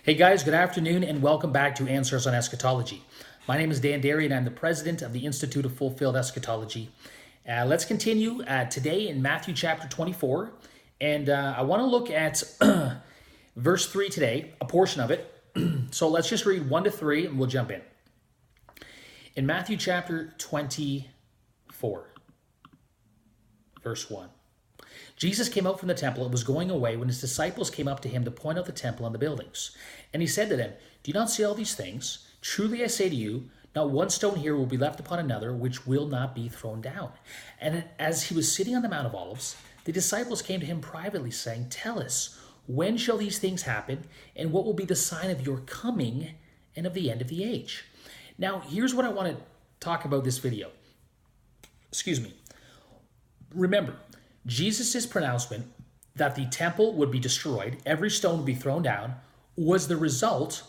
Hey guys, good afternoon and welcome back to Answers on Eschatology. My name is Dan Derry and I'm the president of the Institute of Fulfilled Eschatology. Let's continue today in Matthew chapter 24, and I want to look at verse 3 today, a portion of it. So let's just read 1 to 3 and we'll jump in. In Matthew chapter 24, verse 1. Jesus came out from the temple and was going away when his disciples came up to him to point out the temple and the buildings. And he said to them, "Do you not see all these things? Truly I say to you, not one stone here will be left upon another, which will not be thrown down." And as he was sitting on the Mount of Olives, the disciples came to him privately, saying, "Tell us, when shall these things happen? And what will be the sign of your coming and of the end of the age?" Now, here's what I want to talk about this video. Excuse me. Remember, Jesus' pronouncement that the temple would be destroyed, every stone would be thrown down, was the result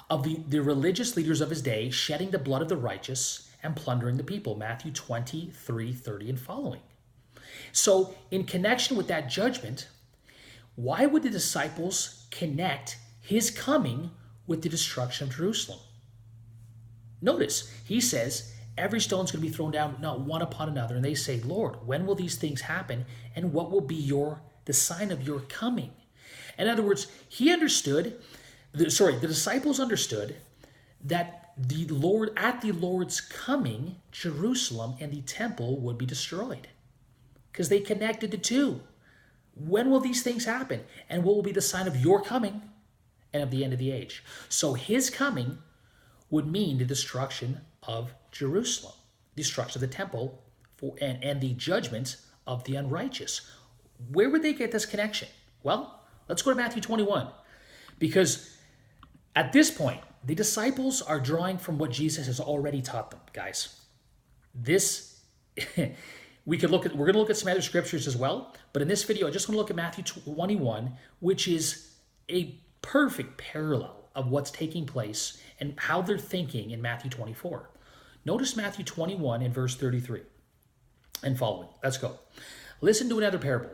of the religious leaders of his day shedding the blood of the righteous and plundering the people. Matthew 23, 30 and following. So in connection with that judgment, why would the disciples connect his coming with the destruction of Jerusalem? Notice, he says, every stone's going to be thrown down, not one upon another. And they say, "Lord, when will these things happen? And what will be the sign of your coming?" In other words, the disciples understood that at the Lord's coming, Jerusalem and the temple would be destroyed. Because they connected the two. When will these things happen? And what will be the sign of your coming and of the end of the age? So his coming would mean the destruction of Jerusalem, destruction of the temple, and the judgment of the unrighteous. Where would they get this connection? Well, let's go to Matthew 21, because at this point, the disciples are drawing from what Jesus has already taught them, guys. We're going to look at some other scriptures as well, but in this video, I just want to look at Matthew 21, which is a perfect parallel of what's taking place and how they're thinking in Matthew 24. Notice Matthew 21 in verse 33 and following. Let's go. "Listen to another parable.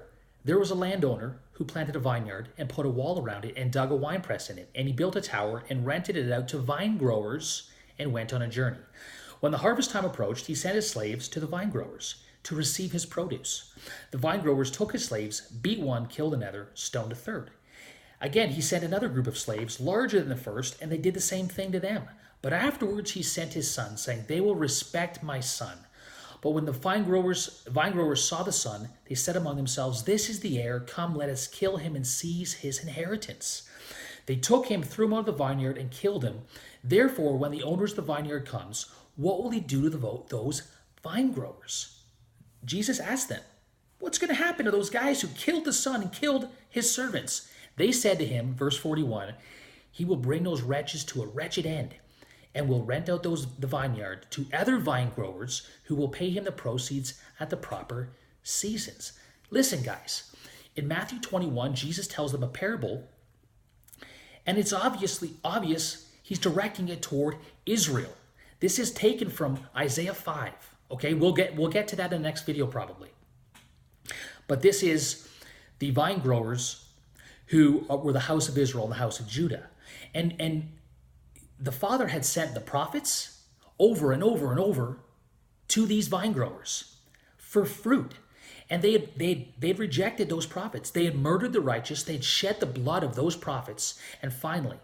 There was a landowner who planted a vineyard and put a wall around it and dug a winepress in it. And he built a tower and rented it out to vine growers and went on a journey. When the harvest time approached, he sent his slaves to the vine growers to receive his produce. The vine growers took his slaves, beat one, killed another, stoned a third. Again, he sent another group of slaves, larger than the first, and they did the same thing to them. But afterwards he sent his son, saying, 'They will respect my son.' But when the vine growers saw the son, they said among themselves, 'This is the heir. Come, let us kill him and seize his inheritance.' They took him, threw him out of the vineyard, and killed him. Therefore, when the owner of the vineyard comes, what will he do to those vine growers?" Jesus asked them, "What's going to happen to those guys who killed the son and killed his servants?" They said to him, verse 41, "He will bring those wretches to a wretched end, and will rent out the vineyard to other vine growers who will pay him the proceeds at the proper seasons." Listen, guys, in Matthew 21, Jesus tells them a parable, and it's obvious he's directing it toward Israel. This is taken from Isaiah 5. Okay, we'll get to that in the next video probably. But this is the vine growers who were the house of Israel and the house of Judah. And the Father had sent the prophets over and over and over to these vine growers for fruit. And they'd rejected those prophets. They had murdered the righteous. They had shed the blood of those prophets. And finally,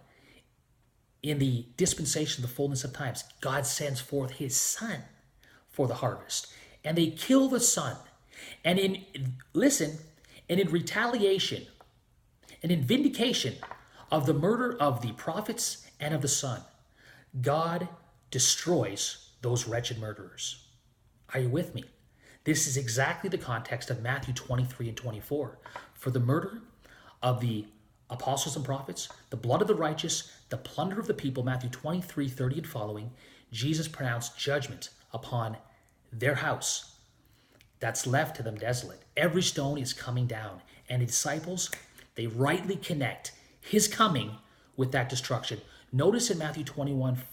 in the dispensation of the fullness of times, God sends forth his son for the harvest. And they kill the son. And in retaliation and in vindication of the murder of the prophets and of the son, God destroys those wretched murderers. Are you with me? This is exactly the context of Matthew 23 and 24. For the murder of the apostles and prophets, the blood of the righteous, the plunder of the people, Matthew 23, 30 and following, Jesus pronounced judgment upon their house that's left to them desolate. Every stone is coming down. And the disciples, they rightly connect his coming with that destruction. Notice in Matthew 21,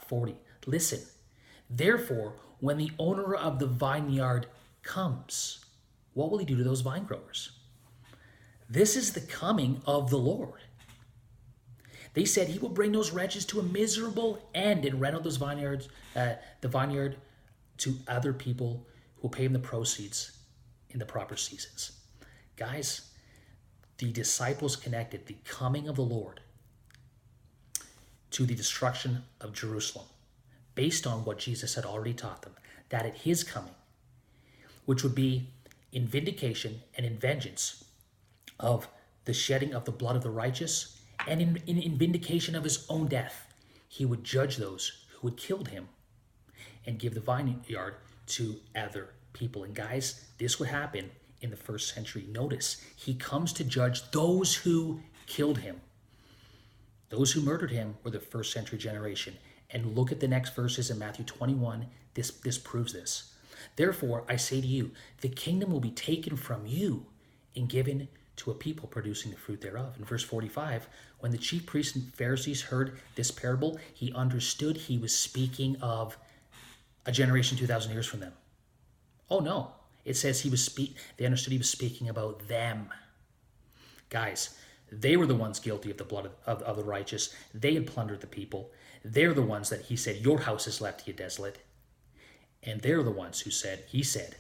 40, listen, "Therefore, when the owner of the vineyard comes, what will he do to those vine growers?" This is the coming of the Lord. They said he will bring those wretches to a miserable end and rent out those vineyards, the vineyard to other people who will pay him the proceeds in the proper seasons. Guys, the disciples connected the coming of the Lord to the destruction of Jerusalem based on what Jesus had already taught them, that at his coming, which would be in vindication and in vengeance of the shedding of the blood of the righteous, and in vindication of his own death, he would judge those who had killed him and give the vineyard to other people. And guys, this would happen in the first century. Notice, he comes to judge those who killed him. Those who murdered him were the first century generation. And look at the next verses in Matthew 21. This proves this. Therefore, I say to you, the kingdom will be taken from you and given to a people producing the fruit thereof. In verse 45, when the chief priests and Pharisees heard this parable, he understood he was speaking of a generation 2,000 years from them. Oh no, it says they understood he was speaking about them. Guys, they were the ones guilty of the blood of the righteous. They had plundered the people. They're the ones that he said, your house is left to you desolate. And they're the ones he said,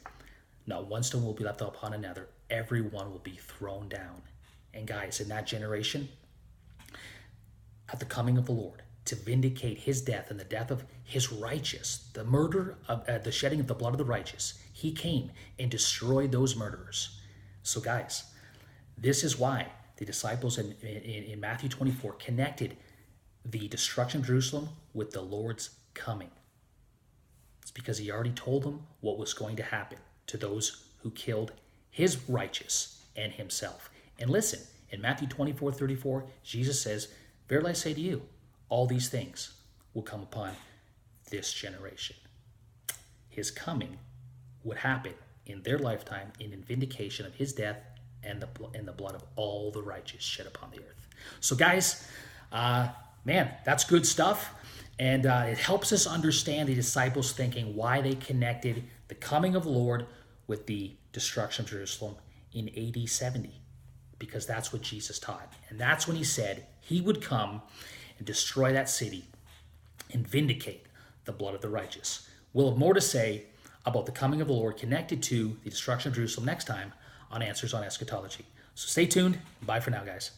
not one stone will be left upon another. Every one will be thrown down. And guys, in that generation, at the coming of the Lord, to vindicate his death and the death of his righteous, the murder of the shedding of the blood of the righteous, he came and destroyed those murderers. So guys, this is why the disciples in Matthew 24 connected the destruction of Jerusalem with the Lord's coming. It's because he already told them what was going to happen to those who killed his righteous and himself. And listen, in Matthew 24:34, Jesus says, verily I say to you, all these things will come upon this generation. His coming would happen in their lifetime in vindication of his death and the blood of all the righteous shed upon the earth. So guys, man, that's good stuff. And it helps us understand the disciples' thinking, why they connected the coming of the Lord with the destruction of Jerusalem in AD 70. Because that's what Jesus taught. And that's when he said he would come and destroy that city and vindicate the blood of the righteous. We'll have more to say about the coming of the Lord connected to the destruction of Jerusalem next time on Answers on Eschatology. So stay tuned. Bye for now, guys.